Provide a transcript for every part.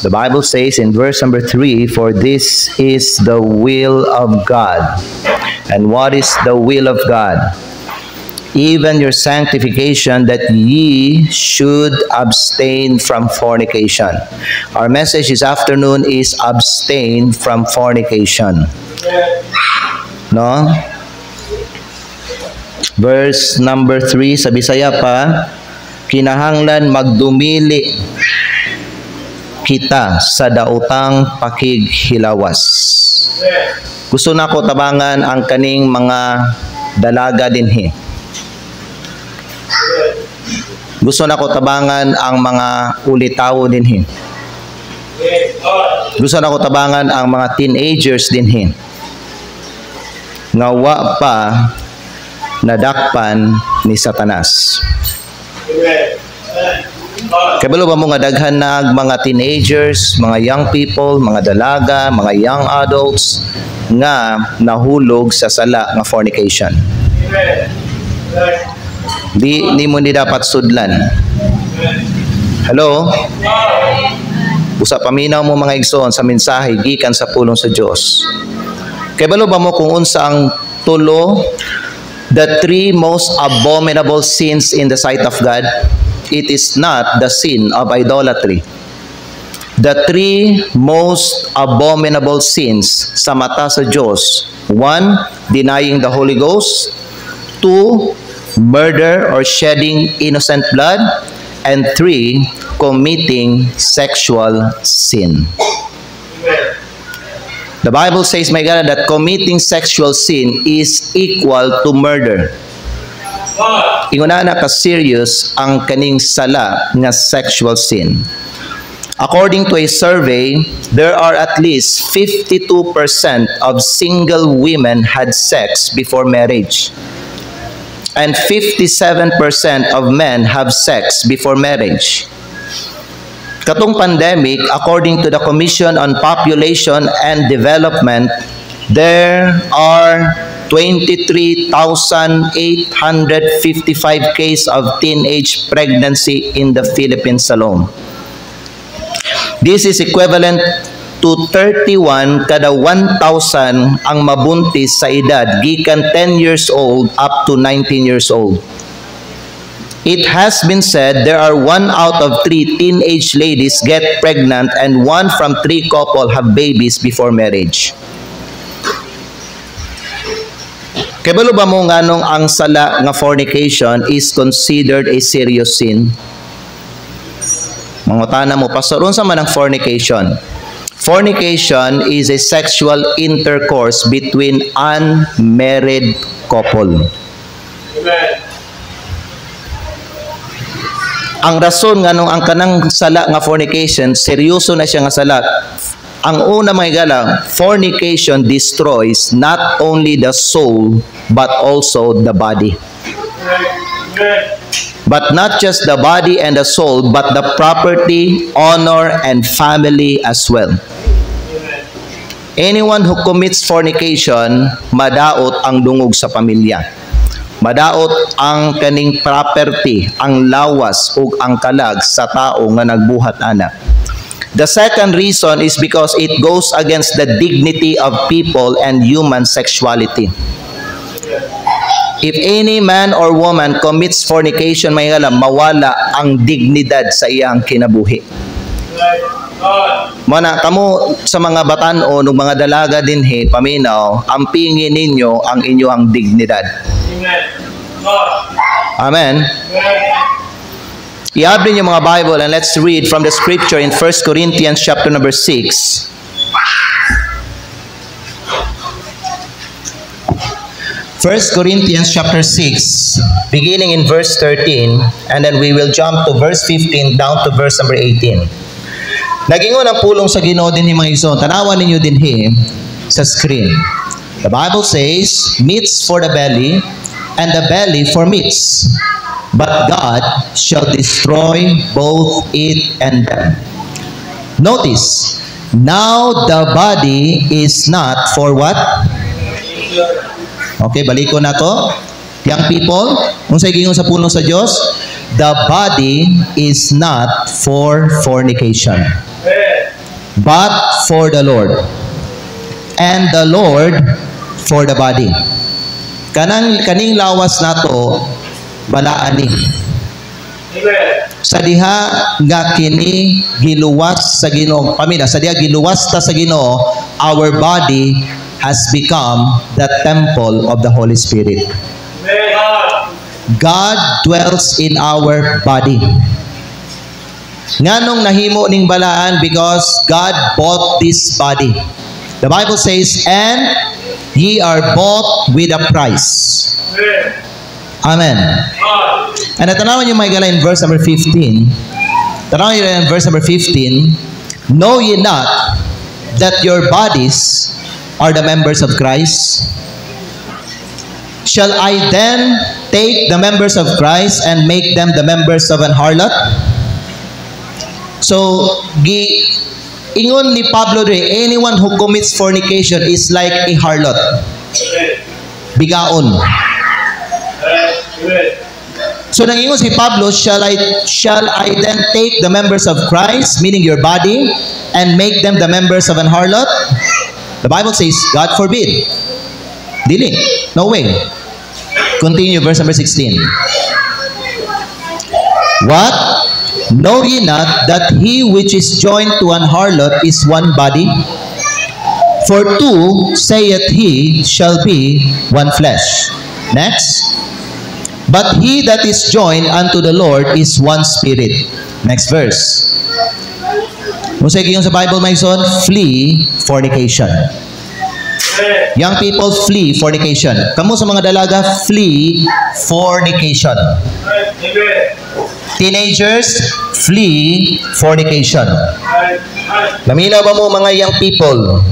The Bible says in verse number 3, "For this is the will of God." And what is the will of God? Even your sanctification, that ye should abstain from fornication. Our message this afternoon is abstain from fornication. No? Verse number 3 sa Bisaya pa, kinahanglan magdumili kita sa daotang pakighilawas. Gusto na ko tabangan ang kaning mga dalaga dinhi. Gusto na ko tabangan ang mga ulitaw dinhi. Gusto na ko tabangan ang mga teenagers dinhi. Nga wa pa nadakpan ni Satanas. Kabalo ba mo nga daghan na mga teenagers, mga young people, mga dalaga, mga young adults nga nahulog sa sala nga fornication. Di mo ni dapat sudlan. Hello? Usa paminaw mo mga igsoon sa mensahe gikan sa pulong sa Dios. Kabalo ba mo kung unsa ang tulo, the three most abominable sins in the sight of God? It is not the sin of idolatry. The three most abominable sins sa mata sa Diyos: 1, denying the Holy Ghost; 2, murder or shedding innocent blood; and 3, committing sexual sin. The Bible says, my God, that committing sexual sin is equal to murder. Inguna na ka-serious ang kaning sala nga sexual sin. According to a survey, there are at least 52% of single women had sex before marriage. And 57% of men have sex before marriage. Katong pandemic, according to the Commission on Population and Development, there are 23,855 cases of teenage pregnancy in the Philippines alone. This is equivalent to 31 kada 1,000 ang mabuntis sa edad gikan 10 years old up to 19 years old. It has been said there are 1 out of 3 teenage ladies get pregnant and 1 from 3 couple have babies before marriage. Kabalo ba mo nganong ang sala nga fornication is considered a serious sin? Mangutana mo, Pastor, unsa man ang fornication? Fornication is a sexual intercourse between unmarried couple. Amen. Ang rason nganong ang kanang sala nga fornication, seryoso na siya nga sala. Ang una mga igala, fornication destroys not only the soul but also the body. But not just the body and the soul, but the property, honor, and family as well. Anyone who commits fornication, madaot ang dungog sa pamilya. Madaot ang kaning property, ang lawas ug ang kalag sa tao nga nagbuhat ana. The second reason is because it goes against the dignity of people and human sexuality. If any man or woman commits fornication, may alam, mawala ang dignidad sa iyang kinabuhi. Mana kamo sa mga batan-o ng mga dalaga dinhi paminaw, ampingin ninyo ang inyong dignidad. Amen. I-abri niyo mga Bible and let's read from the scripture in 1 Corinthians chapter number 6. 1 Corinthians chapter 6, beginning in verse 13, and then we will jump to verse 15 down to verse number 18. Nagingon ang pulong sa Ginoo dinhi mga igsoon. Tanawan ninyo dinhi sa screen. The Bible says, meats for the belly, and the belly for meats. But God shall destroy both it and them. Notice, now the body is not for what? Okay, baliko na ko. Young people, unsay gingon sa pulong sa Dios, the body is not for fornication. but for the Lord, and the Lord for the body. Kaning lawas nato balaan ni. Sa diha nga kini giluwas sa Ginoo, pamina sa diha giluwas ta sa Ginoo, our body has become the temple of the Holy Spirit. God dwells in our body. Nganong nahimo ning balaan? Because God bought this body. The Bible says, and ye are bought with a price. Amen. And natanawan niyo may gala in verse number 15. Tanawan niyo in verse number 15. Know ye not that your bodies are the members of Christ? Shall I then take the members of Christ and make them the members of an harlot? So, ingon ni Pablo anyone who commits fornication is like a harlot. Bigaon. So nangingon si Pablo, shall I then take the members of Christ, meaning your body, and make them the members of an harlot? The Bible says, God forbid. Dili. No way. Continue, verse number 16. What? Know ye not that he which is joined to an harlot is one body? For two, saith he, shall be one flesh. Next. But he that is joined unto the Lord is one spirit. Next verse. Musay yung sa Bible, my son, flee fornication. Young people, flee fornication. Kamu sa mga dalaga, flee fornication. Teenagers, flee fornication. Laminaw ba mo mga young people?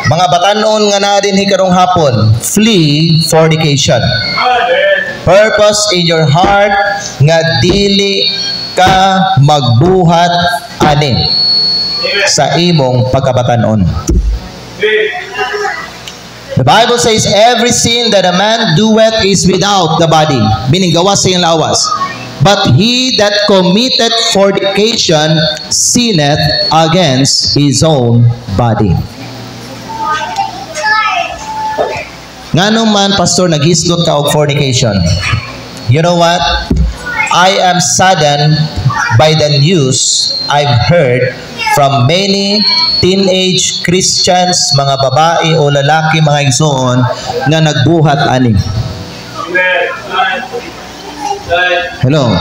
Mga batanon nga na din hikarong hapon, flee fornication. Purpose in your heart nga dili ka magbuhat ani sa imong pagkabatanon. The Bible says every sin that a man doeth is without the body, meaning gawas sa iyang lawas. But he that committed fornication sinneth against his own body. Ngano man, pastor, naghislot ka og fornication? You know what? I am saddened by the news I've heard from many teenage Christians, mga babae o lalaki, mga igsoon, na nagbuhat ani. Hello.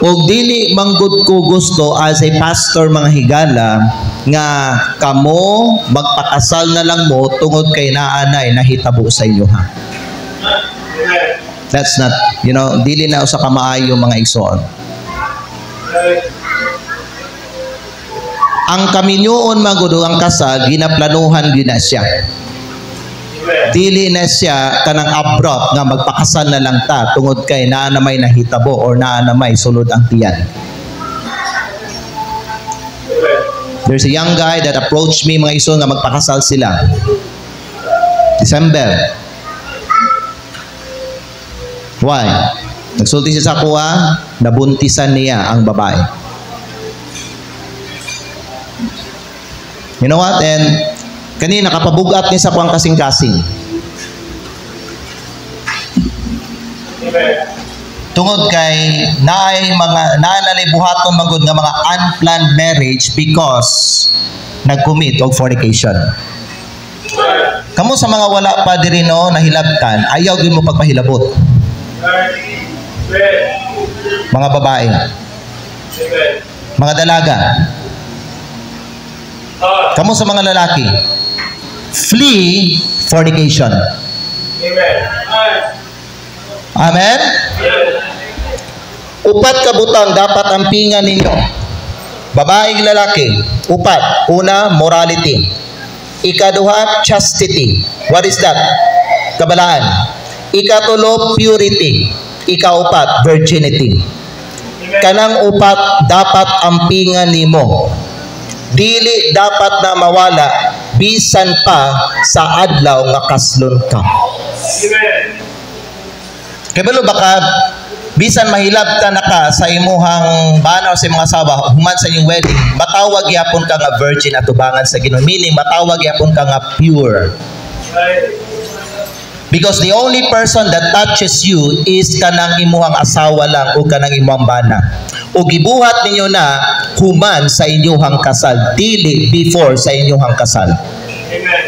Og dili manggod ko gusto as a pastor, mga higala, nga kamo magpakasal na lang mo tungod kay naanay nahitabo sa inyo, ha. That's not, dili na usa ka maayo, mga igsoon. Ang kaminyoon magudo ang kasal ginaplanuhan gyud na siya. Dili na siya kanang abrupt nga magpakasal na lang ta tungod kay naa na may nahitabo or naa na may sulod ang tiyan. There's a young guy that approached me, mga iso, nga magpakasal sila. December. Why? Nagsulti siya sa kuha, nabuntisan niya ang babae. You know what? And kanina kapabugat niya sa kuwang kasing-kasing. Tungod kay naalalibuhaton magud nga mga unplanned marriage because nag-commit og fornication. Kamo sa mga wala pa diri no nahilabtan, ayaw gyud mo pagpahilabot. Mga babae. Mga dalaga. Kamo sa mga lalaki, flee fornication. Amen? Upat ka butang dapat ampingan ninyo. Babaeng lalaki, upat. Una, morality. Ikaduha, chastity. What is that? Kabalaan. Ikatulo, purity. Ikaupat, virginity. Kanang upat dapat ampingan nimo. Dili dapat na mawala bisan pa sa adlaw nga kaslon ka. Kaya baka bisan mahilab ka na ka sa imuhang bana o sa imong asawa human sa inyong wedding, matawag yapon ka nga virgin atubangan sa Ginoo, meaning matawag yapon ka nga pure. Because the only person that touches you is kanang imuhang asawa lang o kanang imuhang bana. O gibuhat ninyo na human sa inyong kasal, dili before sa inyong kasal. Amen.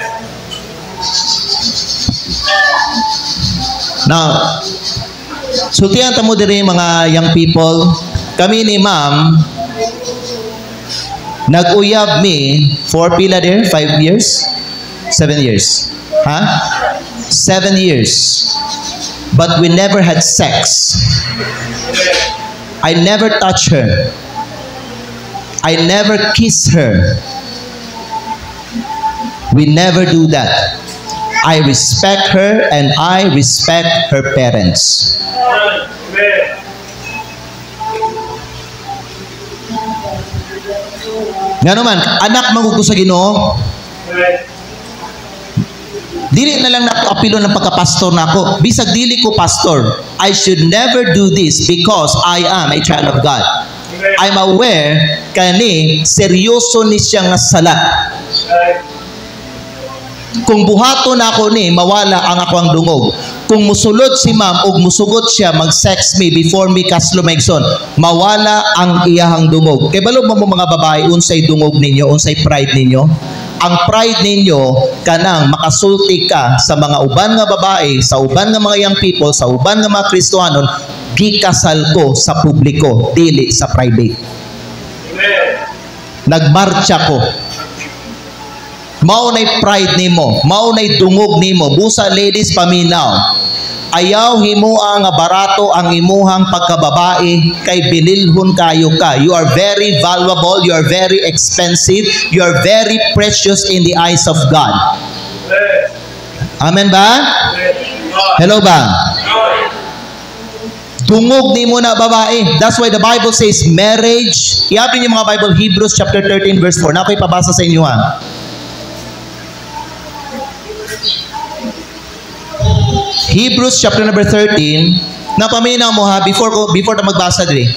Now, sultihan tamo diri mga young people, kami ni ma'am nag-uyab mi for pila there? 5 years? 7 years? Ha? 7 years. But we never had sex. I never touched her. I never kissed her. We never do that. I respect her and I respect her parents. Nga naman, anak magugo sa Ginoo. Dili na lang apilo ng pagka-pastor na ako. Bisag dili ko pastor, I should never do this because I am a child of God. I'm aware kani seryoso ni siya nga sala. Kung buhaton ako ni, mawala ang ako ang dungog. Kung musulod si ma'am o musugot siya, mag-sex me before me kaslo maigson, mawala ang iyahang dungog. Kaya balo mo mga babae, unsay dungog ninyo, unsay pride ninyo? Ang pride ninyo, kanang makasulti ka sa mga uban nga babae, sa uban nga mga young people, sa uban nga mga Kristohanon, gikasal ko sa publiko, dili sa private. Nagmarcha ko. Maunay pride nimo, maunay dungog nimo, busa ladies paminaw. Ayaw himuang nga barato ang imuhang pagkababae kay bililhon kayo ka. You are very valuable, you are very expensive, you are very precious in the eyes of God. Amen ba? Hello ba? Dungog nimo na babae. That's why the Bible says marriage. Iabin niyo mga Bible, Hebrews chapter 13 verse 4. Na ako'y pabasa sa inyo ha. Hebrews chapter number 13, napaminaw mo ha, before na magbasa diri.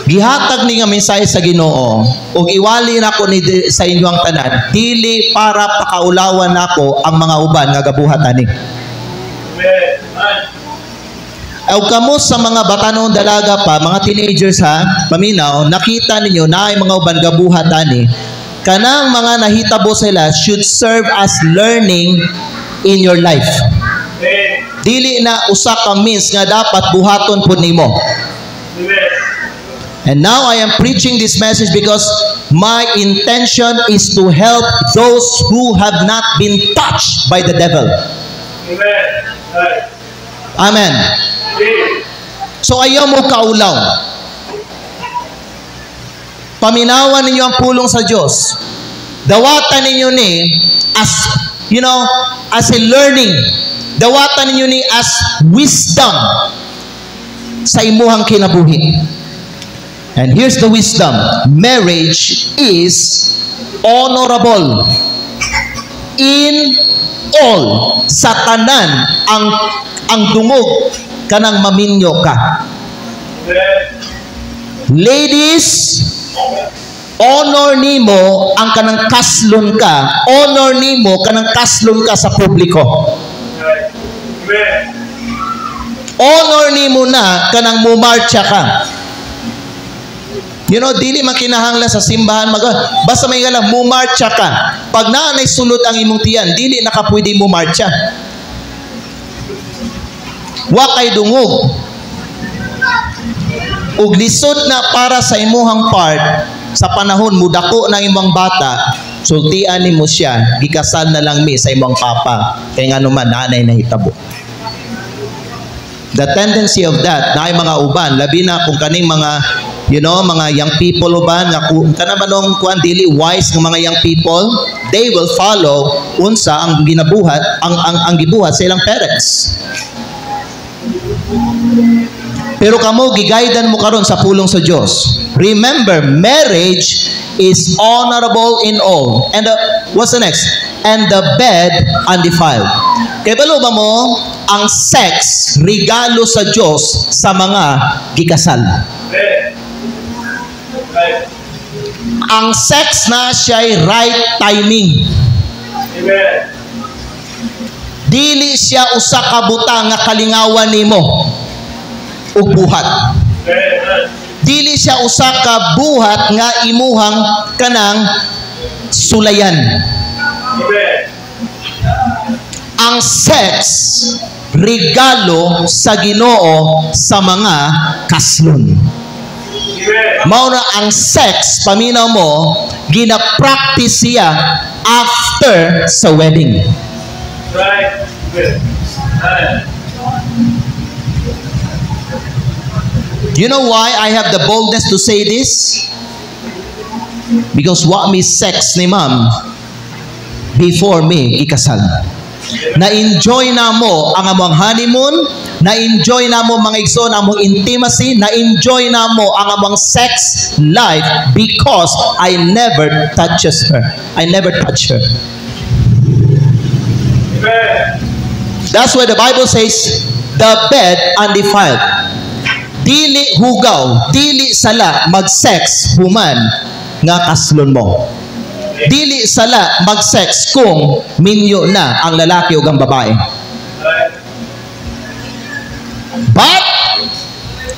Gihatag ni nga mensahe sa Ginoo, ug iwali nako ni sa inyong tanan, dili para pakaulawan nako ang mga uban nga gabuhat ani. Ug kamo sa mga batanon dalaga pa, mga teenagers ha, paminaw, nakita ninyo na ay mga uban gabuhat ani. Kanang mga nahitabo sila should serve as learning in your life. Dili na usa ka means nga dapat buhaton pud nimo. And now I am preaching this message because my intention is to help those who have not been touched by the devil. Amen. So ayaw mo kaulaw. Paminawan ninyo ang pulong sa Diyos. Dawatan ninyo ni as, as a learning. Dawatan ninyo ni as wisdom sa imuhang kinabuhi. And here's the wisdom. Marriage is honorable in all. Sa tanan ang dungog kanang maminyo ka. Ladies, honor nimo ang kanang kaslon ka. Honor nimo kanang kaslon ka sa publiko. Honor nimo na kanang mumarcha ka. Dili makinahanglan sa simbahan basta may galang mumarcha ka. Pag naanay sulod ang imong tiyan, dili na ka pwede mumarcha. Wa kay dungog. Ug lisod na para sa imuhang part sa panahon mudako ng imong bata, sultian nimo siya, gikasal na lang mi sa imong papa kay ngano man nanay nahitabo. The tendency of that na ay mga uban labi na kung kaning mga mga young people uban nga kana manong kuan dili wise ng mga young people, they will follow unsa ang ginabuhat ang gibuhat sa ilang parents. Pero kamo gigaydan mo karon sa pulong sa Dios. Remember, marriage is honorable in all. And what's the next? And the bed undefiled. Kaya balo ba mo, ang sex regalo sa Diyos sa mga gikasal. Ang sex na siya'y right timing. Dili siya usa ka butang nga kalingawan nimo ug buhat. Dili siya usa ka buhat nga imuhang kanang sulayan. Ang sex regalo sa Ginoo sa mga kaslon. Mao na ang sex, paminaw mo, gina-practice siya after sa wedding. You know why I have the boldness to say this? Because wa mi sex ni ma'am before me ikasal. Na-enjoy na mo ang among honeymoon, na-enjoy na mo mga igsoon ang among intimacy, na-enjoy na mo ang among sex life because I never touches her. I never touch her. That's why the Bible says, the bed undefiled. Dili hugaw, dili sala mag-sex human nga kaslon mo. Dili sala mag-sex kung minyo na ang lalaki o ang babae. But,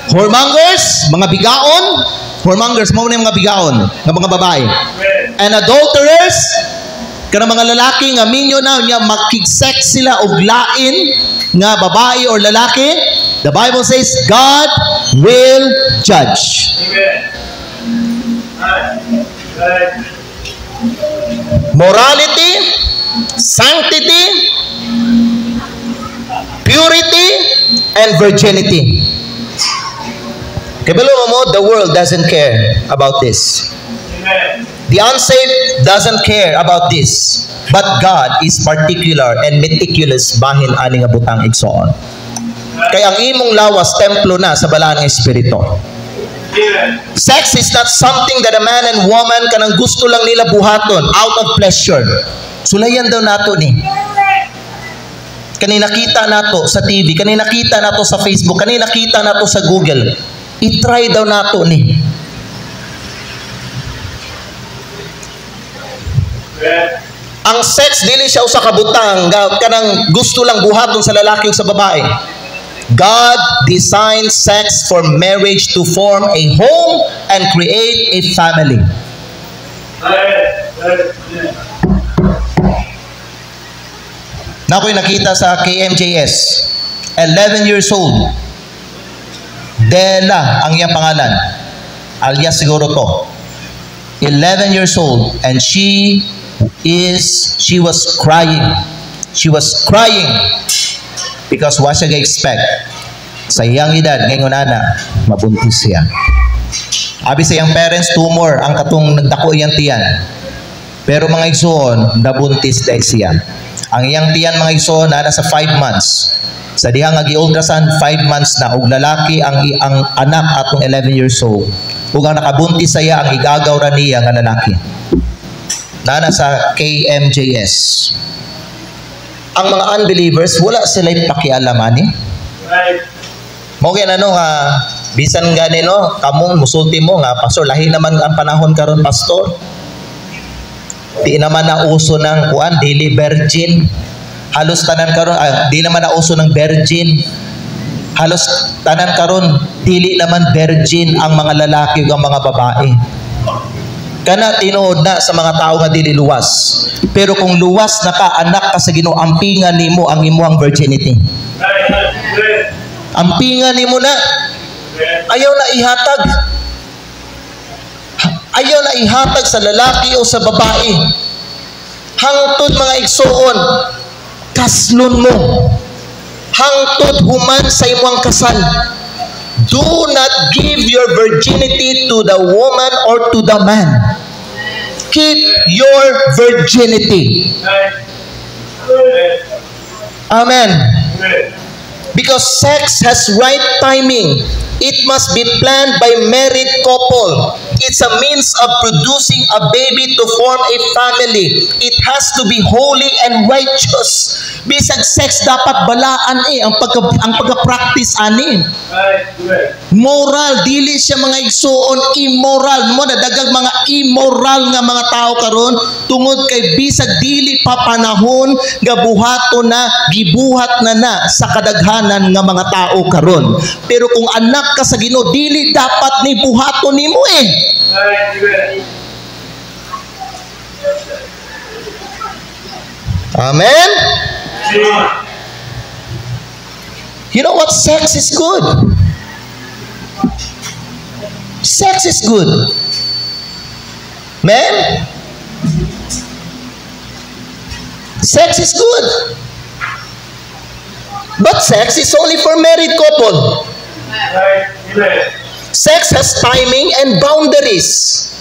whoremongers, mga bigaon, whoremongers, mo na yung mga bigaon, ng mga babae. And adulterers, kana mga lalaki nga minyo na niya makig-sex sila og lain nga babae or lalaki, the Bible says, God will judge. Morality, sanctity, purity, and virginity. Kabalo mo, the world doesn't care about this. The unsaved doesn't care about this. But God is particular and meticulous bahin ani nga butang igsoon. Kaya ang imong lawas templo na sa balaan ng Espiritu. Sex is not something that a man and woman kanang gusto lang nila buhaton out of pleasure. Sulayan daw nato ni. Kani nakita nato sa TV, kani nakita nato sa Facebook, kani nakita nato sa Google. I-try daw nato ni. Ang sex dili siya usa ka butang kanang gusto lang buhaton sa lalaki ug sa babae. God designed sex for marriage to form a home and create a family. Na ko'y nakita sa KMJS, 11 years old, Dela ang iyang pangalan, alias siguro to, 11 years old, and she was crying. She was crying because what siya ga-expect sa iyang edad ngayon na mabuntis siya. Abi sa iyang parents, tumor ang katong nagdako iyang tiyan, pero mga igsoon nabuntis dahil siya. Ang iyang tiyan mga igsoon na sa 5 months. Sa diha nga gi-ultrasound 5 months na ug lalaki ang anak atong 11 years old. Ug ang nakabuntis saya ang igagaw ra niya nga lalaki. Nana sa KMJS. Ang mga unbelievers wala sila pakialam ani. Mo gyud ano nga bisan gani no kamong musulti mo nga pastor lahi naman ang panahon karon pastor. Di naman na uso ng kuan daily virgin. Halos tanan karon di naman na uso ng virgin. Halos tanan karon dili naman virgin ang mga lalaki ug ang mga babae. Kana tinuod na sa mga tao nga dili luwas. Pero kung luwas na ka, anak ka sa Ginoo, ampingan nimo ang imong virginity. Ampingan nimo na. Ayaw na ihatag. Ayaw na ihatag sa lalaki o sa babae. Hangtod mga igsoon, kaslon mo. Hangtod human sa imong kasal. Do not give your virginity to the woman or to the man. Keep your virginity. Amen. Because sex has right timing. It must be planned by married couple. It's a means of producing a baby to form a family. It has to be holy and righteous. Bisag sex dapat balaan ang pagka-practice ani. Moral, dili siya mga igsuon immoral mo na dagang mga immoral nga mga tao karon tungod kay bisag dili pa panahon nga buhaton na gibuhat na sa kadaghanan nga mga tao karon. Pero kung anak ka sa Ginoo, dili dapat ni buhaton nimo Amen. You know what? Sex is good. Sex is good. Man? Sex is good. But sex is only for married couple. Sex has timing and boundaries.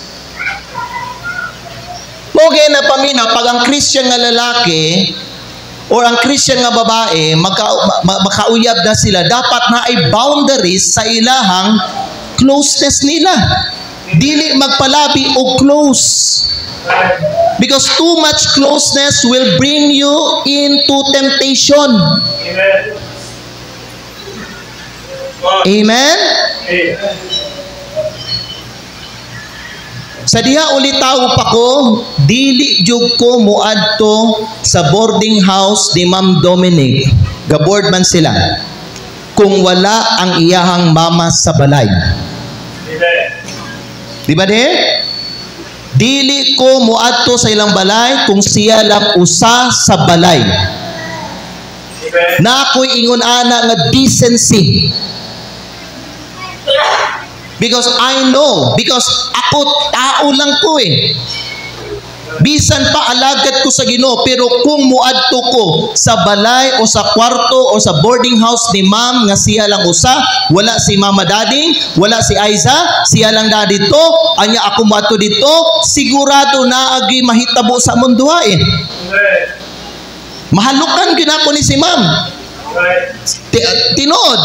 Mogay na pamina, pag ang Christian nga lalaki or ang Christian nga babae, makauyab na sila, dapat na ay boundaries sa ilahang closeness nila. Dili magpalabi o close. Because too much closeness will bring you into temptation. Amen? Sa diha ulit tao pa ko, dili jud ko muadto sa boarding house ni Ma'am Dominic. Gaboard man sila. Kung wala ang iyahang mama sa balay. Di ba di? Dili ko muadto sa ilang balay kung siya lang usa sa balay. Na ako'y ingon ana nga decency. Because I know, because ako tao lang ko Bisan pa alagad ko sa Ginoo, pero kung muadto ko sa balay o sa kwarto o sa boarding house ni ma'am nga siya lang usa, wala si mama daddy, wala si Aiza, siya lang da dito, anya ako muadto dito, sigurado na agi mahitabo sa mundo Mahalukan gyud ako ni si ma'am. Tinuod,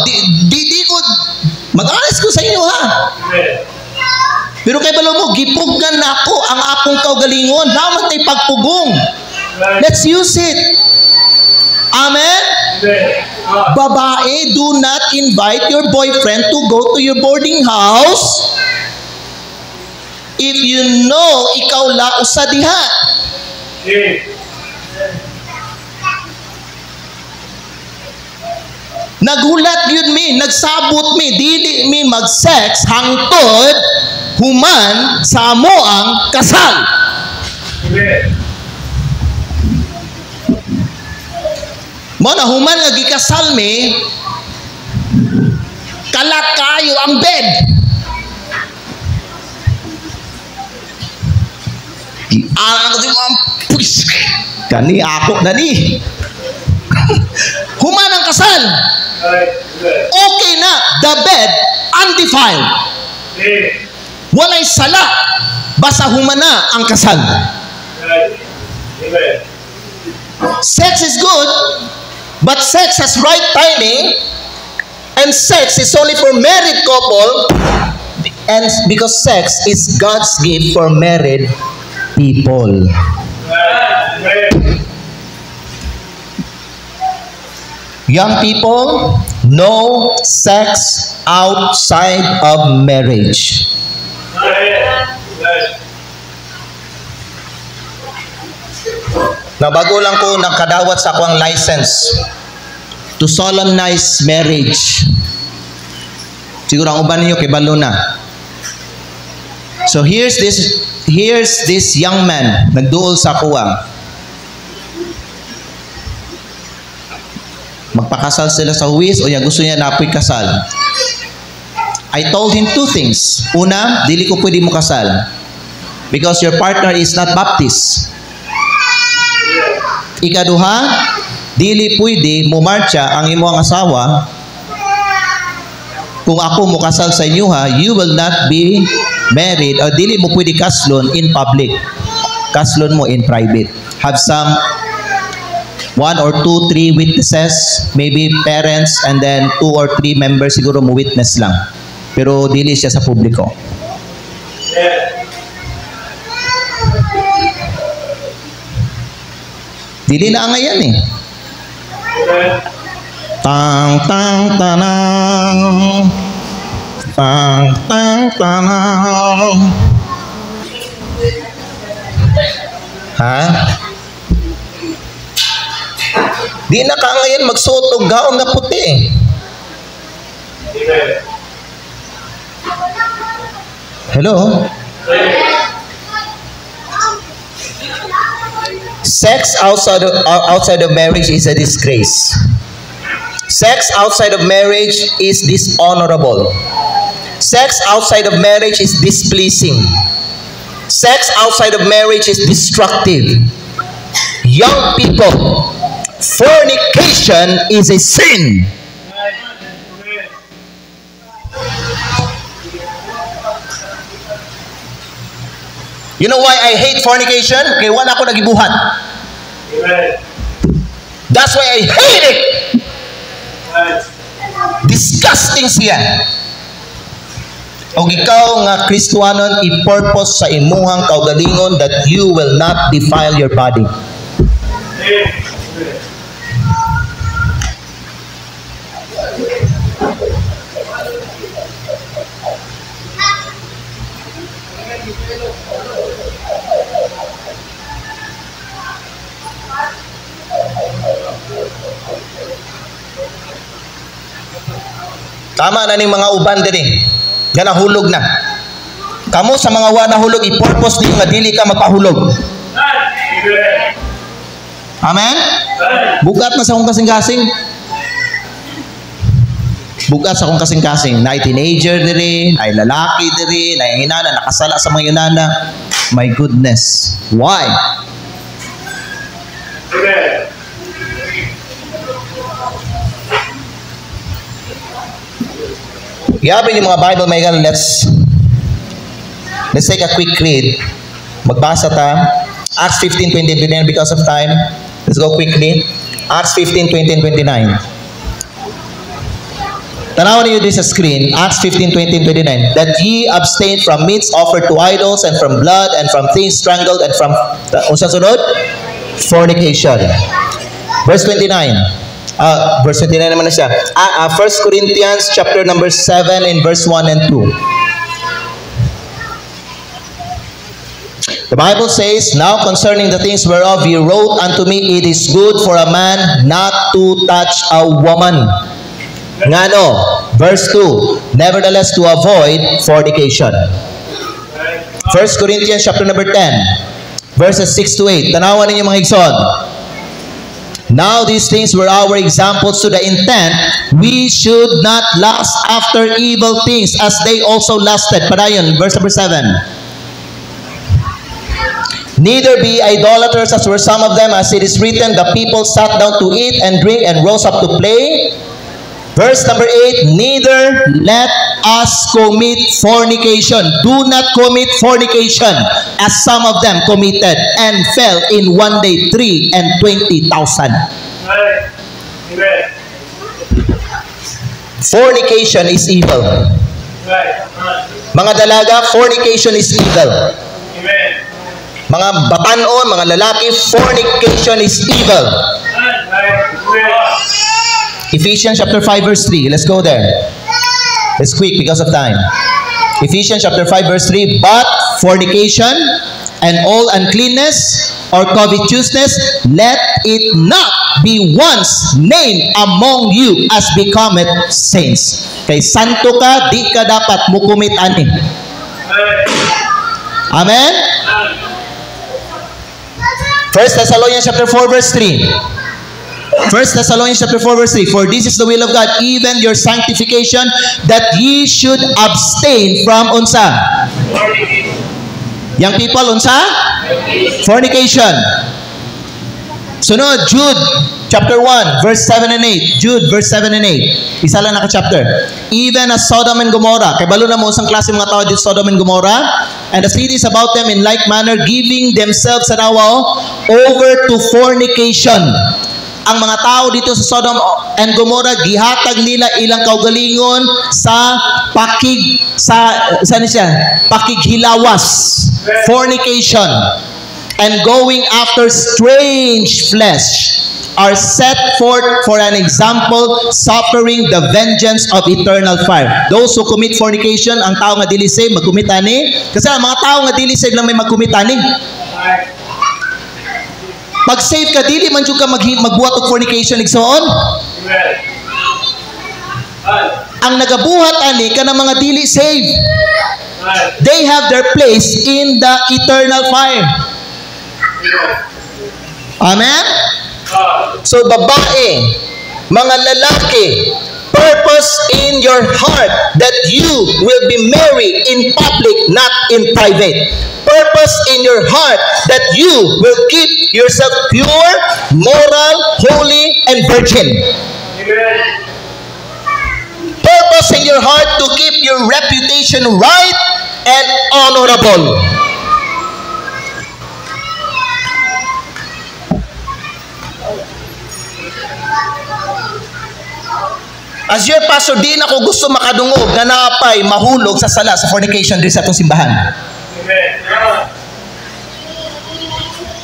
di ko mag-alis ko sa inyo Pero kay balo mo, gipugan na ako ang akong kaugalingon. Naman tay pagpugong. Let's use it. Amen? Babae, do not invite your boyfriend to go to your boarding house if you know ikaw la usa diha. Naghulat yun nagsabot dili mag-sex hangtod human sa amo ang kasal. Mo na human nga gikasal kalat kayo ang bed. Kani ako dani. Human ang kasal. Okay na, the bed undefiled. Walay sala, basta humana ang kasal. Sex is good, but sex has right timing, and sex is only for married couple, and because sex is God's gift for married people. Young people, no sex outside of marriage. Na bago lang ko nakadawat sa akong license to solemnize marriage. Siguro ang uban niyo kay balo na. So here's this young man nagduol sa kuwang. Magpakasal sila sa huwis o gusto niya na apoy kasal. I told him two things. Una, dili ko pwede mo kasal because your partner is not Baptist. Ikaduha, dili pwede mo marcha ang imong asawa. Kung ako mo kasal sa inyo you will not be married or dili mo pwede kaslon in public. Kaslon mo in private. Have some 1 or 2, 3 witnesses, maybe parents, and then 2 or 3 members siguro mo witness lang. Pero dili siya sa publiko. Dili na ngayon eh. Tang tang tanang. Tang tang tanang. Ha? Di na ka ngayon magsuot og gaon na puti. Hello? Sex outside of marriage is a disgrace. Sex outside of marriage is dishonorable. Sex outside of marriage is displeasing. Sex outside of marriage is destructive. Young people, fornication is a sin. You know why I hate fornication? Kaya wala ako nagibuhat. That's why I hate it. Disgusting siya. O ikaw nga Kristiyanon, i-purpose sa imuhang kaugalingon that you will not defile your body. Tama na ning mga uban diri. Nga nahulog na. Kamu sa mga wa nahulog, i-purpose niyo nga dili ka magpahulog. Amen? Bugat na sa akong kasing-kasing. Bugat sa akong kasing-kasing. Na teenager diri, na lalaki diri, na inana, nakasala sa mga inana. My goodness. Why? Yabi yung mga Bible, my God, let's take a quick read. Magbasa ta. Acts 15:20 and 29 because of time. Let's go quickly. Acts 15:20 and 29. Tanawan niyo din sa screen. Acts 15:20 and 29. That ye abstain from meats offered to idols and from blood and from things strangled and from unsa sunod? Fornication. Verse 29. Verse 29 naman na siya. 1 Corinthians chapter number 7 in verse 1 and 2. The Bible says, now concerning the things whereof ye wrote unto me, it is good for a man not to touch a woman. Ngano? Verse 2. Nevertheless to avoid fornication. 1 Corinthians chapter number 10 verses 6 to 8. Tanawan ninyo mga igsoon. Now these things were our examples to the intent we should not lust after evil things as they also lusted. Padayon, verse number 7. Neither be idolaters as were some of them, as it is written, the people sat down to eat and drink and rose up to play. Verse number 8, neither let us commit fornication. Do not commit fornication as some of them committed and fell in one day 320,000. Fornication is evil. Mga dalaga, fornication is evil. Mga batanon, mga lalaki, fornication is evil. Ephesians chapter 5 verse 3. Let's go there. It's quick because of time. Ephesians chapter 5 verse 3. But fornication and all uncleanness or covetousness, let it not be once named among you as becometh saints. Kay santo ka, di ka dapat mukumit ani. Amen? 1 Thessalonians chapter 4 verse 3. 1 Thessalonians chapter 4 verse 3. For this is the will of God, even your sanctification, that ye should abstain from unsa? Young people, unsa? Fornication. Sunod, Jude chapter 1 verse 7 and 8. Jude verse 7 and 8. Isa lang naka-chapter. Even as Sodom and Gomorrah. Kay balo na mo isang klase mga tao dito Sodom and Gomorrah. And the cities about them in like manner, giving themselves over to fornication. Ang mga tao dito sa Sodom and Gomorrah, gihatag nila ilang kaugalingon sa saan siya? Pakighilawas, fornication, and going after strange flesh are set forth for an example, suffering the vengeance of eternal fire. Those who commit fornication, ang tao nga dili save, mag-commit ani. Kasi ang mga tao nga dili save lang may mag-commit ani. Pag save ka, dili man jud ka magbuhat og fornication igsoon. Ang nagabuhat ani ka ng mga dili save. They have their place in the eternal fire. Amen? So babae, mga lalaki, purpose in your heart that you will be married in public, not in private. Purpose in your heart that you will keep yourself pure, moral, holy, and virgin. Purpose in your heart to keep your reputation right and honorable. As your pastor, di na ko gusto makadungog na napay mahulog sa sala sa fornication din sa itong simbahan.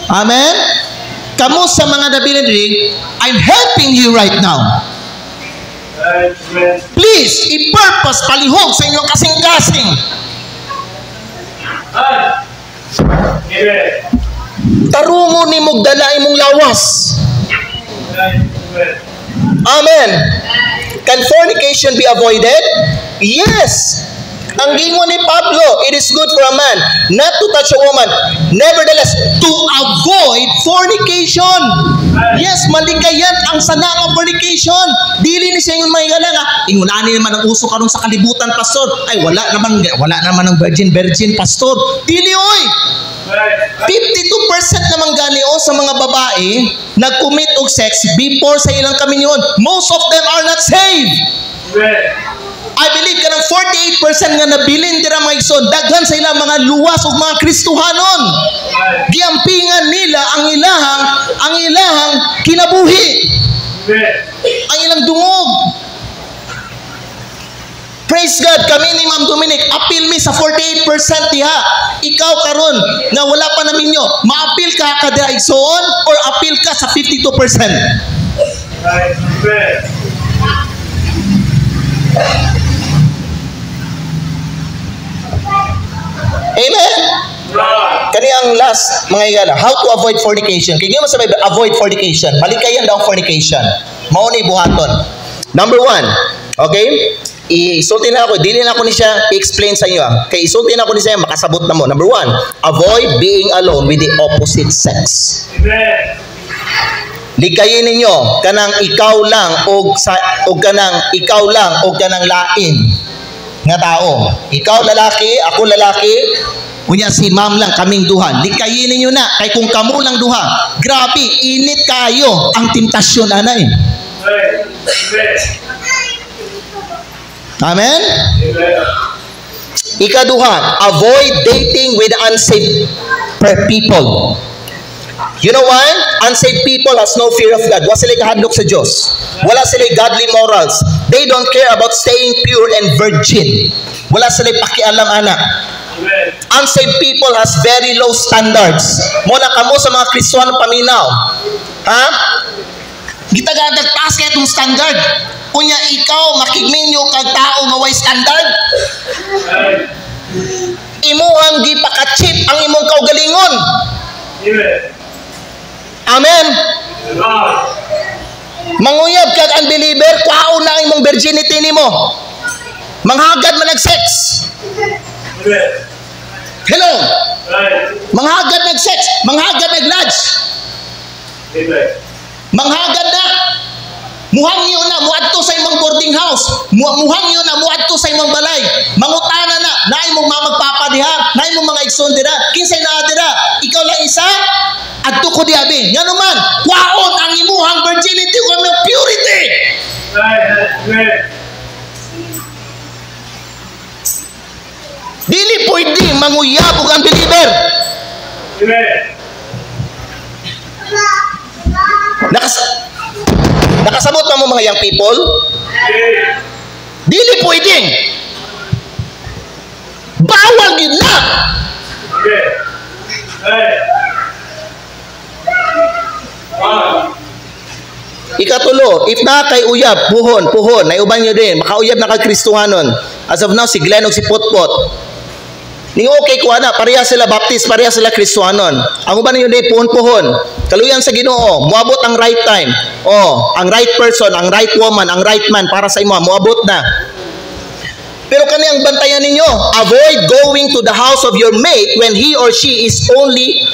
Amen? Kamu sa mga nabilin rin, I'm helping you right now. Please, i-purpose, palihog sa inyong kasing-kasing. Tarungo ni mong dala imong lawas. Amen. Can fornication be avoided? Yes. Ang gingon ni Pablo, it is good for a man not to touch a woman. Nevertheless, to avoid fornication. Yes, maligayan ang sana ng fornication. Dili ni siya yung mahigala nga. Ingunani naman ang uso karon sa kalibutan, pastor. Ay, wala naman ang virgin, pastor. Dili, oy. 52% naman ganiyo sa mga babae nag-commit og sex before sa ilang kaminyon. Most of them are not saved. I believe kanang 48% nga nabilin dira mga igsoon, daghan sa ilang mga luwas ug mga Kristohanon. Giampingan nila ang ilahang kinabuhi. Ang ilang dungog. Praise God, kami ni Ma'am Dominic, appeal mi sa 48% diha. Ikaw karon nga wala pa namin nyo, ma-appeal ka kada igsoon or appeal ka sa 52%? Amen? Kani ang last, mga igala, how to avoid fornication. Kaya mo sabi, avoid fornication. Malikayan daw fornication. Mauni buhaton. Number 1, okay? Isulti na ako, dili na ako ni siya i-explain sa inyo. Kaya isulti na ako ni siya, makasabot na mo. Number 1, avoid being alone with the opposite sex. Amen. Likayin ninyo kanang ikaw lang o kanang lain nga tao. Ikaw lalaki, ako lalaki, unya si ma'am lang, kaming duha. Likayin ninyo na, kay kung kamo lang duha, grabe, init kayo ang tentasyon anay. Amen? Ikaduha, avoid dating with unsaved people. You know why? Unsaved people has no fear of God. Wala sila kahadlok sa Diyos. Wala sila godly morals. They don't care about staying pure and virgin. Wala sila pakialam anak. Unsaved people has very low standards. Muna kamo sa mga Kristiyan paminaw. Ha? Gitagadag taas kaya itong standard. Kunya ikaw makigminyo kag tao nga way standard. Imuhang gipaka-chip ang imong kaugalingon. Amen. Manguyab kag unbeliever, kwaon na imong virginity nimo. Manghagad man nag-sex. Hello. Manghagad nag-sex, manghagad nag-lodge. Manghagad na. Muhangyo na muadto sa imong boarding house. Muhangyo na muadto sa imong balay. Mangutana na, naay mong magpapadiha, naay mong mga igsoon dira. Kinsay naa dira? Ikaw lang isa? Adto ko diabi. Ngano man, kwaon ang imuhang virginity o ang purity. Dili pwede manguyab og ang believer. Nakasabot na mo mga young people? Dili pwedeng. bawal yun na. Ikatulo, if na kay uyab, puhon, naiuban nyo din, makauyab na kay Kristuhanon. As of now, si Glenn o si Potpot. Ning okay ko na, pareha sila Baptist, pareha sila Kristuhanon. Ang uban nyo din, puhon. Kaluyan sa Ginoo, muabot ang right time. Ang right person, ang right woman, ang right man para sa imo, muabot na. Pero kaniyang bantayan ninyo, avoid going to the house of your mate when he or she is only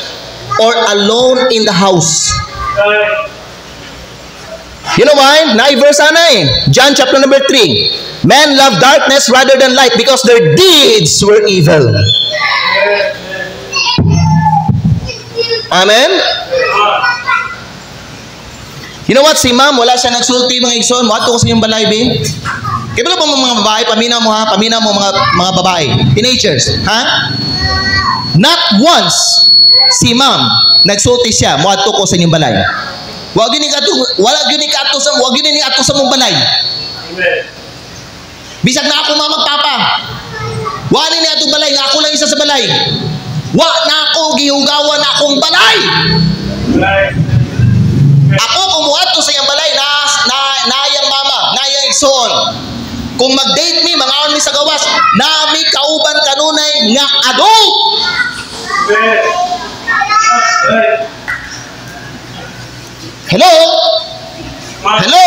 or alone in the house. You know why? Nai-verse John chapter number 3. Men love darkness rather than light because their deeds were evil. Amen? You know what? Si ma'am, wala siya nagsulti mga igsoon. Muadto ko sa inyong balay, be. Kaya pala po mga babae, paminaw mo ha, paminaw mo mga babae, teenagers, ha? Not once, si ma'am, nagsulti siya, muadto ko sa inyong balay. Wag yun ni ato sa mong balay. Bisag na ako magpapa. Wala ni atong balay, nga ako lang isa sa balay. Wa na ako gihugawan na akong balay. Ako kumuadto sa iyang balay na iyang mama, na iyang igsoon. Kung mag-date mi, mangaon mi sa gawas, na mi kauban kanunay nga adult. Hello? Hello?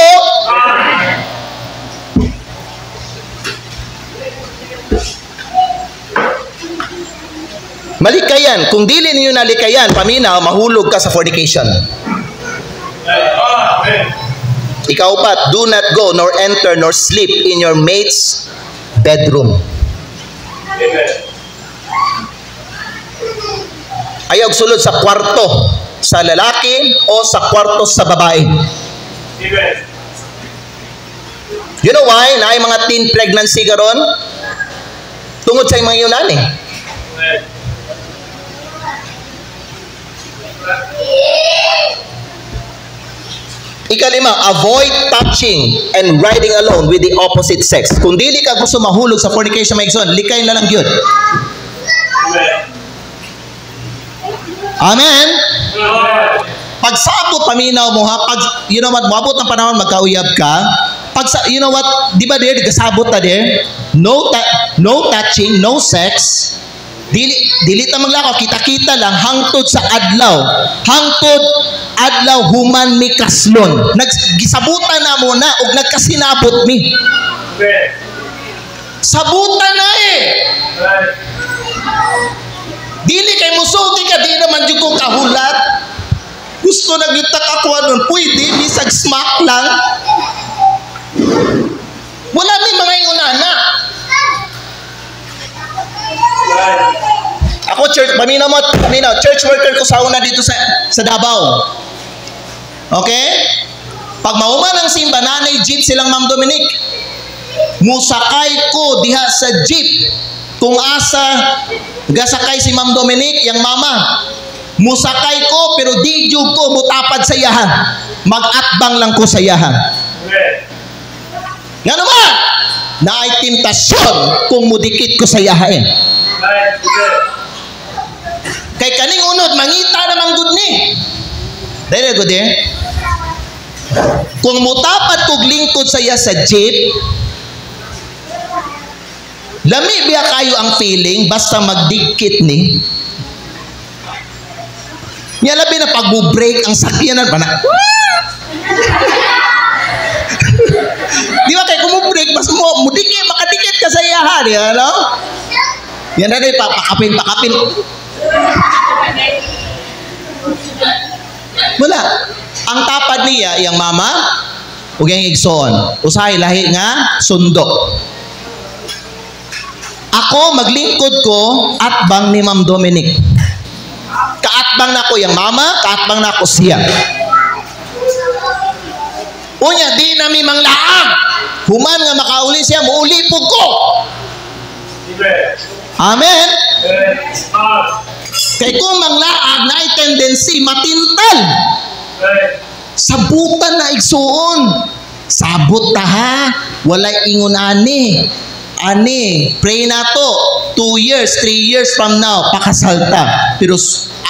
Malikayan. Kung dili ninyo nalikayan, paminaw, mahulog ka sa fornication. Ikaupat, do not go nor enter nor sleep in your mate's bedroom. Ayaw sulod sa kwarto sa lalaki o sa kwarto sa babae. You know why? Na ay mga teen pregnancy karon tungod sa mga Yunani. Ikalima, avoid touching and riding alone with the opposite sex. Kung dili ka gusto mahulog sa fornication, maigsoon, likay na lang yun. Amen? Pagsabot paminaw mo ha, you know what, mabot ng panahon magkauyab ka, you know what, di ba there, kasabot na there, no touching, no sex, dili ta maglakaw, kita-kita lang, hangtod sa adlaw, human mi kaslon, naggisabutan na mo na, o nagkasinabot mi. Sabutan na eh. Dili kay musulti ka, di naman yung kong kahulat. Gusto nagitak ako nun, pwede, bisag smack lang. Wala may mga ingunana. Ako, church worker ko sa una dito sa Davao. Okay? Pag mauman ang simba, nanay jeep silang Ma'am Dominic. Musakay ko diha sa jeep. Kung asa gasakay si Ma'am Dominic, yang mama, musakay ko pero di jud ko mutapad sa iyahan. Mag-atbang lang ko sa iyahan. Nga naman, naay tentasyon kung mudikit ko sa iyahan. Kay kaning unod, mangita namang gud ni. Dahil gud eh. Kung mutapad kog lingkod sa iya sa jeep, lami biya kayo ang feeling basta magdikit ni. Nya labi na pag-break ang sakyanan pa na. Di ba kay kumu-break mas mo dikit makadikit ka sa iyahan, ano? Yan na rin pakapin. Wala. Ang tapad niya, yung mama, ug yung igsoon. Usahay lahi nga sundo. Ako, maglingkod ko, atbang ni Ma'am Dominic. Kaatbang na ko yung mama, kaatbang na ko siya. Unya, di nami manglaang. Human nga makauli siya, muulipog ko. Amen? Kay kung manglaag na ay tendency, matintal. Sabutan na igsuon. Sabot ta ha, walay ingunani. Ani, pray na to. 2 years, 3 years from now, pakasalta. Pero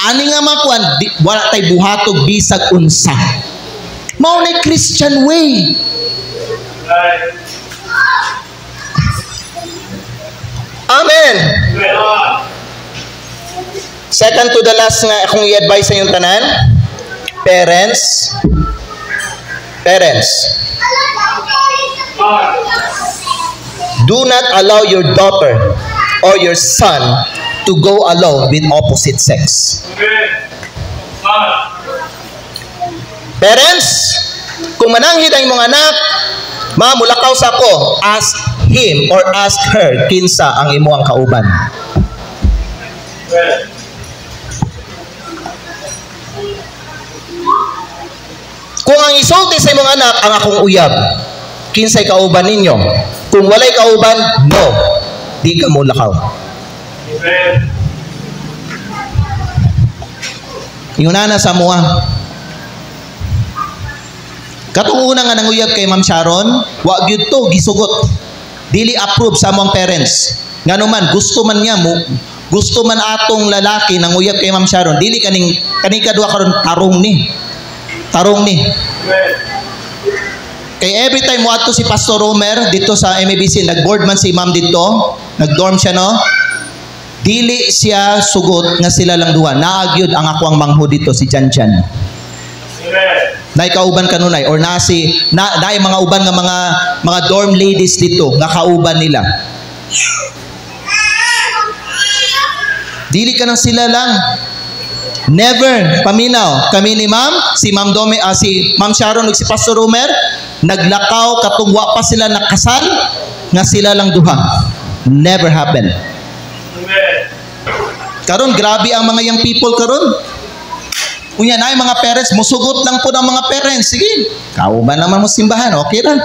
ani nga makuan, wala tay buhatog bisag unsa. Mao na Christian way. Amen. Second to the last nga akong i-advise sa inyong tanan, parents, do not allow your daughter or your son to go alone with opposite sex. Parents, kung mananghid ang imong anak, mamulakaw sa ko, ask him or ask her kinsa ang imo ang kauban. Kung ang isulti sa imong anak ang akong uyab, kinsay kauban ninyo? Kung walay kauban, no, di ka mulakaw. Yunana sa mua. Katong una nga nanguyab kay Ma'am Sharon, wa gyud to gisugot. Dili approve sa among parents. Ngano man gusto man niya mo, gusto man atong lalaki nanguyab kay Ma'am Sharon, dili kaning kadua karon tarong ni. Kay every time mo adto si Pastor Romer dito sa MABC, nag-board man si Ma'am dito, nag-dorm siya no. Dili siya sugot nga sila lang duha. Naagyod ang ako ang mangho dito si Janjan. Nay kauban kanunay or naay mga uban nga mga dorm ladies dito nga kauban nila. Dili ka nang sila lang. Never paminaw kami ni Ma'am, si Ma'am Dome, si Ma'am Sharon ug si Pastor Romer naglakaw katungwa pa sila nakasal nga sila lang duha. Never happen. Karon grabe ang mga young people karon. Unya na mga parents, musugot lang po ng mga parents. Sige, kauban naman mo simbahan, okay lang.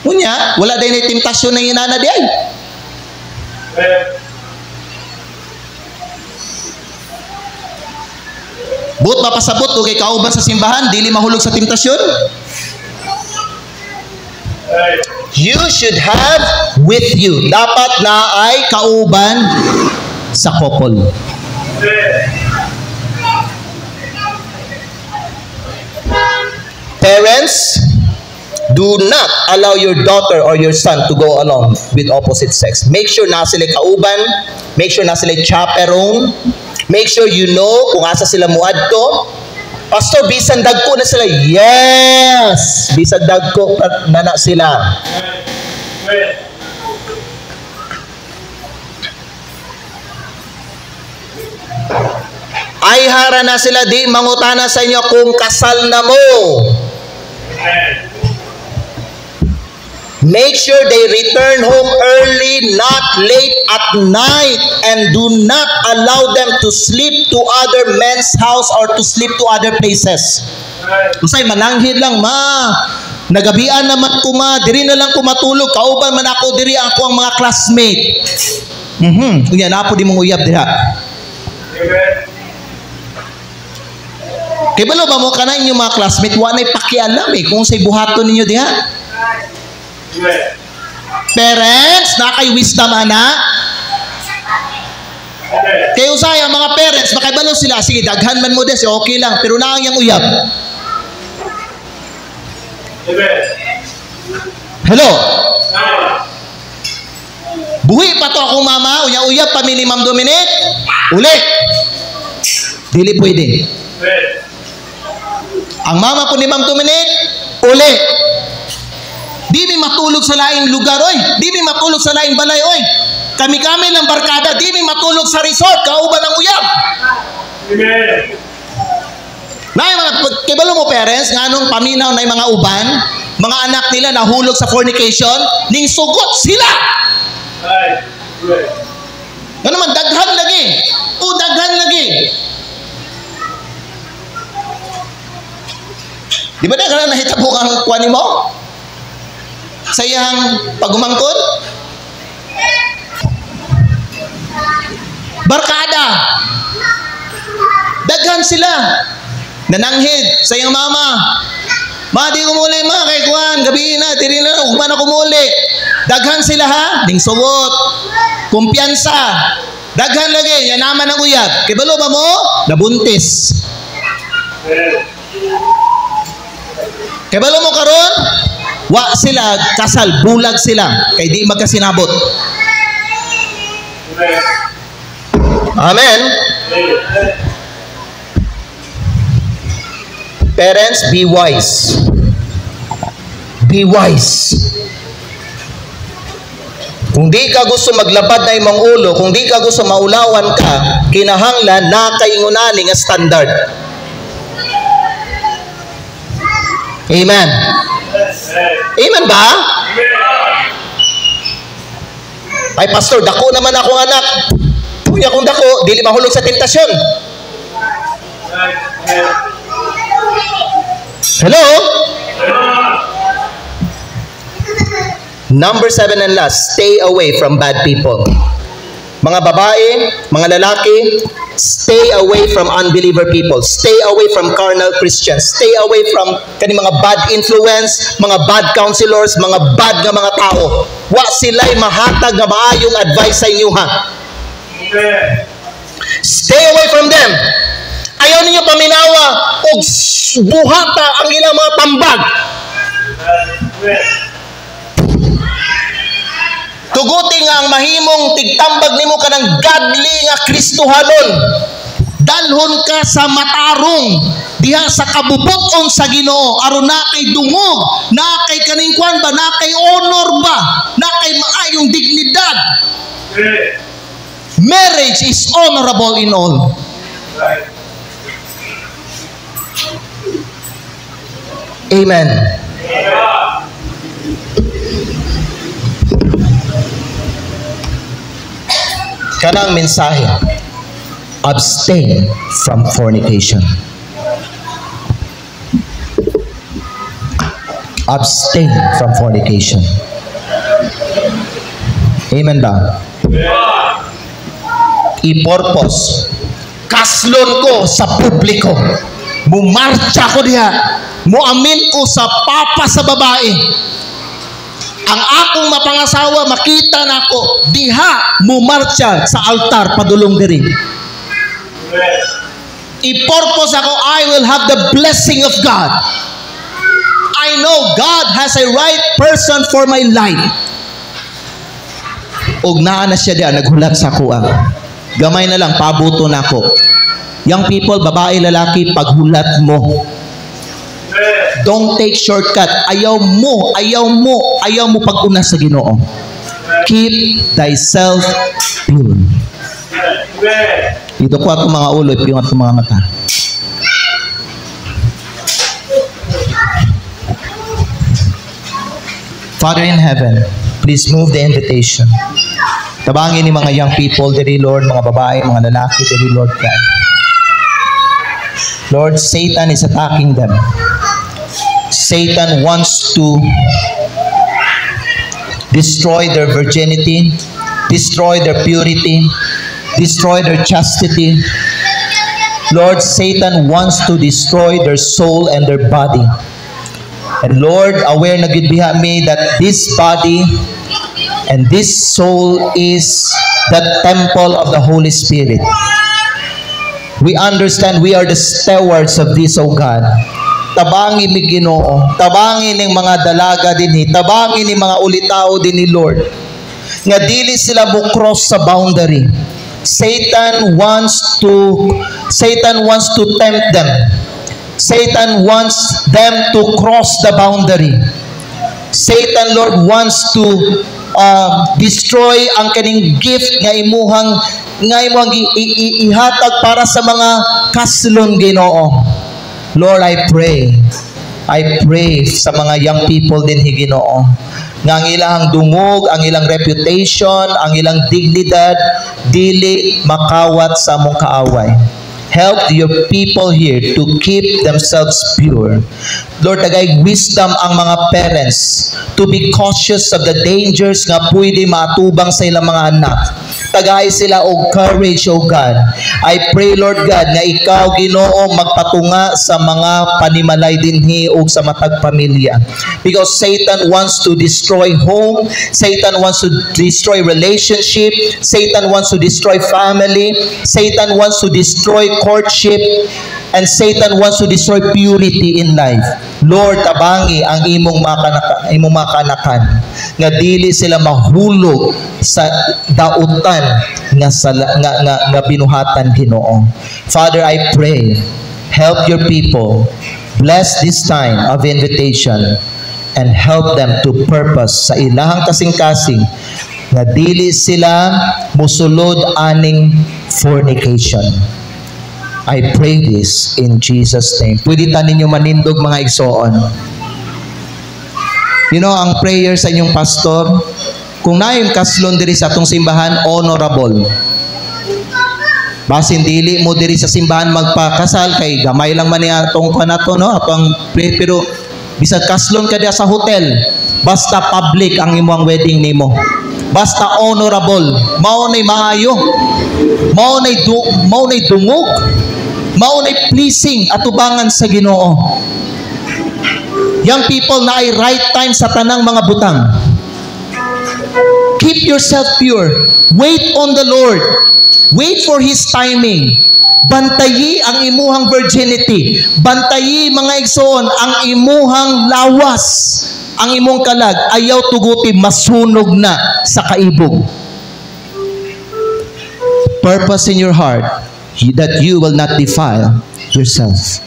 Unya, wala din na temptasyon ng inana di ay. But mapasabot o kay kauban sa simbahan, dili mahulog sa temptasyon. You should have with you. Dapat na ay kauban sa couple. Parents, do not allow your daughter or your son to go along with opposite sex. Make sure na sila kauban, make sure na sila chaperone, make sure you know kung asa sila muadto. Pastor, bisan dagko na sila. Yes! Bisan dagko na sila. Ay hara na sila, di mangutana sa inyo kung kasal na mo. Make sure they return home early, not late at night, and do not allow them to sleep to other men's house or to sleep to other places. Usay mananghid lang, ma. Nagabian naman ko, ma. Diri na lang ko matulog. Kauban man ako diri ako ang mga classmate. Unya na po di mong uyab diha. Kaya balo ba mo ka na inyong mga classmate, wanay pakialam kung sa'y buhaton ninyo diha. Parents, na kay wisdom anak. Kaya usaya mga parents, makibalo sila, sige daghan man mo des, okay lang, pero naang yang uyab. Hello? Buhi pa to akong mama, uyab pa mi ni Ma'am Dominic. Uli. Dili pwede. Ang mama po ni Ma'am Dominic, uli. Di mi matulog sa laing lugar, oy. Di mi matulog sa laing balay, oy. Kami-kami lang barkada, di mi matulog sa resort, kauban ang uyab. Amen. Nay mga kibalo mo parents, nganong paminaw na mga uban, mga anak nila nahulog sa fornication, ning sugot sila. Ano man daghan lagi. O daghan lagi. Di ba na ka na nahitabo kang kuwani mo? Sa iyang pagumangkod? Barkada. Daghan sila. Nananghid sa iyang mama. Ma, di kumuli ma, kay kuwan, gabi na, tiri na, human ako muli. Daghan sila ha, ding sugot. Kumpiyansa. Daghan lagi, yan naman ang uyab. Kibalo ba mo? Nabuntis. Kibalo mo karon? Wa sila kasal, bulag sila. Kay di magkasinabot. Amen. Parents, be wise. Be wise. Kung di ka gusto maglabad na imong ulo, kung di ka gusto maulawan ka, kinahanglan na kaingunani nga standard. Amen. Amen ba? Ay, pastor, dako naman akong anak. Kuya kung dako, dili mahulog sa tentasyon. Hello? Number 7 and last, stay away from bad people. Mga babae, mga lalaki, stay away from unbeliever people. Stay away from carnal Christians. Stay away from kani mga bad influence, mga bad counselors, mga bad nga mga tao. Wa sila'y mahatag nga maayong advice sa inyo ha. Stay away from them. Ayaw ninyo paminawa o buhata ang ilang mga tambag. Tuguti nga ang mahimong tigtambag nimo kanang godly nga Kristohanon. Dalhon ka sa matarong diha sa kabubuton sa Ginoo aron na kay dungog, na kay kaning kwan ba, na kay honor ba, na kay maayong dignidad. Marriage is honorable in all. Amen. Kanang mensahe, abstain from fornication. Abstain from fornication. Amen ba? I-purpose. Kaslon ko sa publiko. Mumarcha ko diha. Muamin ko sa papa sa babae. Ang akong mapangasawa makita nako diha mumarcha sa altar padulong diri. I-purpose ako, I will have the blessing of God. I know God has a right person for my life. Og naa na siya diha naghulat sa kuha. Gamay na lang pabuto nako. Young people, babae, lalaki, paghulat mo. Don't take shortcut. Ayaw mo pag-una sa Ginoo. Keep thyself pure. Dito ko ako mga ulo, ipingat ko mga mata. Father in heaven, please move the invitation. Tabangin ni mga young people, diri Lord, mga babae, mga lalaki, diri Lord God. Lord, Satan is attacking them. Satan wants to destroy their virginity, destroy their purity, destroy their chastity. Lord, Satan wants to destroy their soul and their body. And Lord, aware na gid biha mi that this body and this soul is the temple of the Holy Spirit. We understand we are the stewards of this, O God. Tabangin ni Ginoo, tabangin ng mga dalaga dinhi, tabangin ni mga ulitaw dinhi Lord. Nga dili sila mo cross sa boundary. Satan wants to tempt them. Satan wants them to cross the boundary. Satan, Lord, wants to destroy ang kaning gift nga imuhang ihatag para sa mga kaslon Ginoo. Lord, I pray sa mga young people din Ginoo nga ang ilang dungog, ang ilang reputation, ang ilang dignidad dili makawat sa among kaaway. Help your people here to keep themselves pure. Lord, tagay wisdom ang mga parents to be cautious of the dangers nga pwede matubang sa ilang mga anak. Tagay sila og courage, O God. I pray, Lord God, na ikaw, Ginoo, magpatunga sa mga panimalay dinhi o sa matag pamilya. Because Satan wants to destroy home, Satan wants to destroy relationship, Satan wants to destroy family, Satan wants to destroy courtship, and Satan wants to destroy purity in life. Lord, tabangi ang imong mga kanakan nga dili sila mahulog sa dautan nga binuhatan, Ginoo. Father, I pray, help your people, bless this time of invitation, and help them to purpose sa ilahang kasing-kasing nga dili sila musulod aning fornication. I pray this in Jesus' name. Pwede ta ninyo manindog, mga igsoon. You know, ang prayer sa inyong pastor, kung naayong kaslon diri sa atong simbahan, honorable. Basin dili mo diri sa simbahan magpakasal, kay gamay lang man ni atong kanato, no? Pero bisag kaslon ka diya sa hotel, basta public ang imong wedding nimo. Basta honorable, mao nay maayo, mao nay dungog, mao nay pleasing atubangan sa Ginoo. Young people, na ay right time sa tanang mga butang. Keep yourself pure. Wait on the Lord. Wait for His timing. Bantayi ang imuhang virginity. Bantayi, mga igsoon, ang imuhang lawas. Ang imong kalag, ayaw tuguti, masunog na sa kaibog. Purpose in your heart that you will not defile yourself.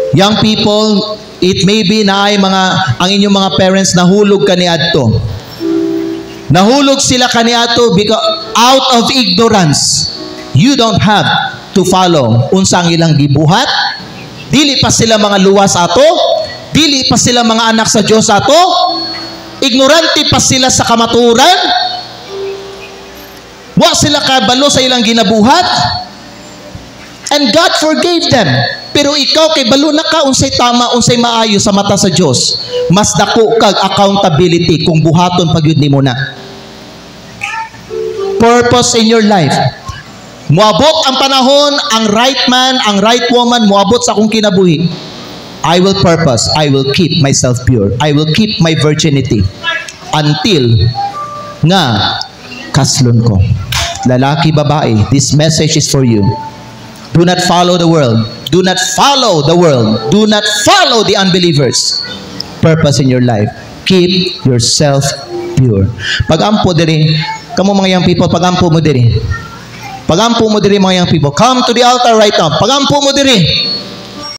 Young people, it may be na ay ang inyong mga parents nahulog kaniadto. Nahulog sila kaniadto because out of ignorance. You don't have to follow unsang ilang gibuhat. Dili pa sila mga luwas ato. Dili pa sila mga anak sa Diyos ato. Ignorante pa sila sa kamaturan. Wa sila kabalo sa ilang ginabuhat. And God forgave them. Pero ikaw kay balo na ka unsay tama, unsay maayo sa mata sa Dios. Mas dako kag accountability kung buhaton pagyud nimo na. Purpose in your life. Moabot ang panahon, ang right man, ang right woman moabot sa akong kinabuhi. I will purpose, I will keep myself pure. I will keep my virginity until nga kaslon ko. Lalaki, babae, this message is for you. Do not follow the world. Do not follow the world. Do not follow the unbelievers. Purpose in your life. Keep yourself pure. Pagampo diri, kamo mga young people, pagampo mo diri. Pagampo mo diri, mga young people. Come to the altar right now. Pagampo mo diri.